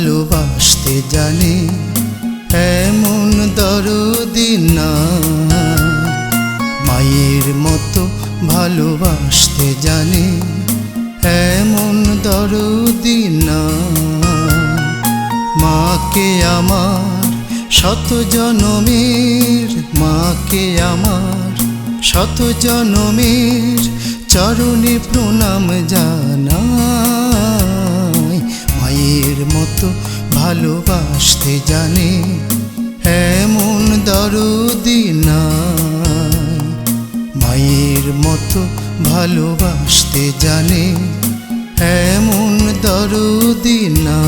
ভালোবাসতে জানে এমন দরদি না। মায়ের মতো ভালোবাসতে জানে এমন দরদি না। মাকে আমার শত জনমের, মাকে আমার শত জনমের চরণে প্রণাম জানাই। মায়ের মতো ভালোবাসতে জানে এমন দরদি না। মায়ের মতো ভালোবাসতে জানে এমন দরদি না।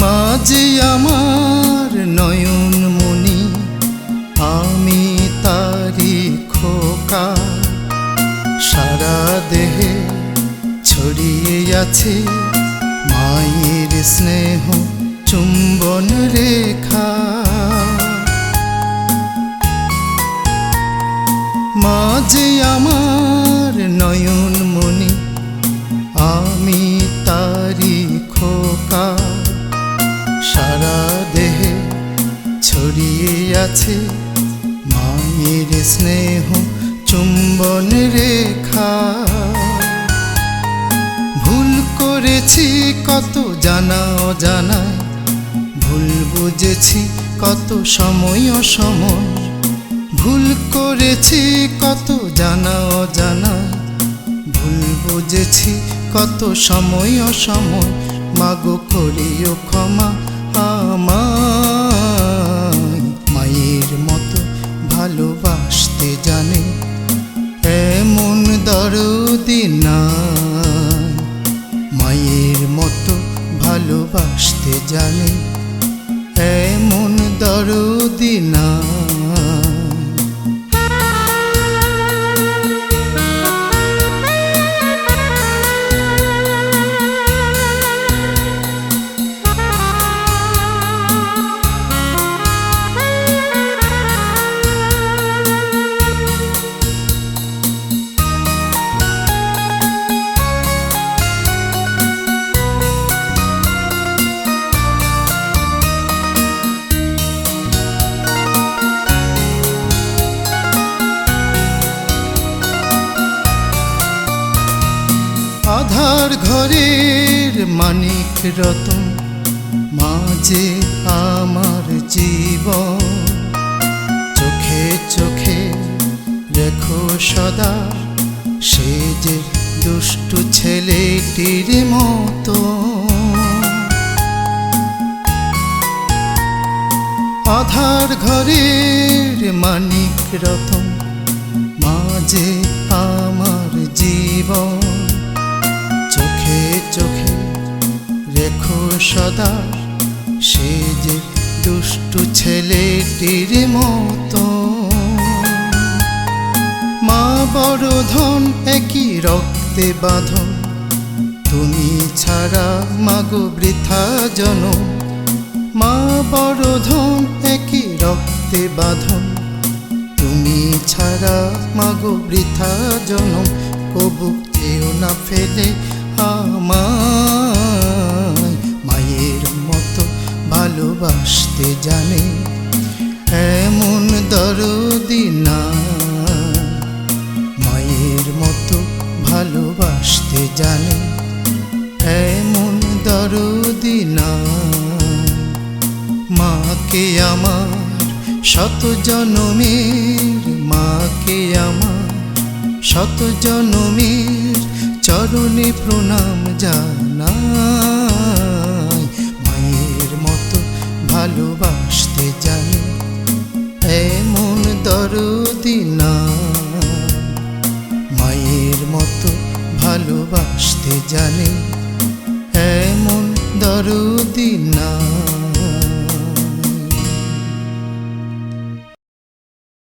মা যে আমার নয়ন মনি, আমি তারি খোকা। সারা দেহে ছড়িয়ে আছে মায়ের স্নেহ চুম্বন রেখা। মা যে আমার নয়ন মনি, আমি তারি খোকা। সারা দেহে ছড়িয়ে আছে মায়ের স্নেহ চুম্বন রেখা। ভুল করেছি কত জানা অজানায়, ভুল বুঝেছি কত সময় অসময়। ভুল করেছি কত জানা অজানায়, ভুল বুঝেছি কত সময় অসময়। মাগো করিও ক্ষমা আমায়। মায়ের মতো ভালোবাসতে জানে এমন দরদি না। মায়ের মতো ভালোবাসতে জানে এমন দরদি না। আধার ঘরের মানিক রতন, মা যে আমার জীবন। চোখে চোখে রেখো সদা সে যে দুষ্টু ছেলেটির মতো। আধার ঘরের মানিক রতন, মা যে আমার জীবন। চোখে চোখে রেখো সদা সে যে দুষ্টু ছেলেটির মতো। মা বড় ধন একই রক্তে বাঁধন, তুমি ছাড়া মাগো বৃথা জনম। মা বড় ধন একই রক্তে বাঁধন, তুমি ছাড়া মাগো বৃথা জনম। কবু যেও না ফেলে আমায়। মায়ের মতো ভালোবাসতে জানে এমন দরদি না। মায়ের মতো ভালোবাসতে জানে এমন দরদি না। মাকে আমার শত জনমের, মাকে আমার শত জনমের চরণে প্রণাম জানাই। মায়ের মতো ভালোবাসতে জানে এমন দরদি না। মায়ের ভালোবাসতে জানে, এমন দরদি না।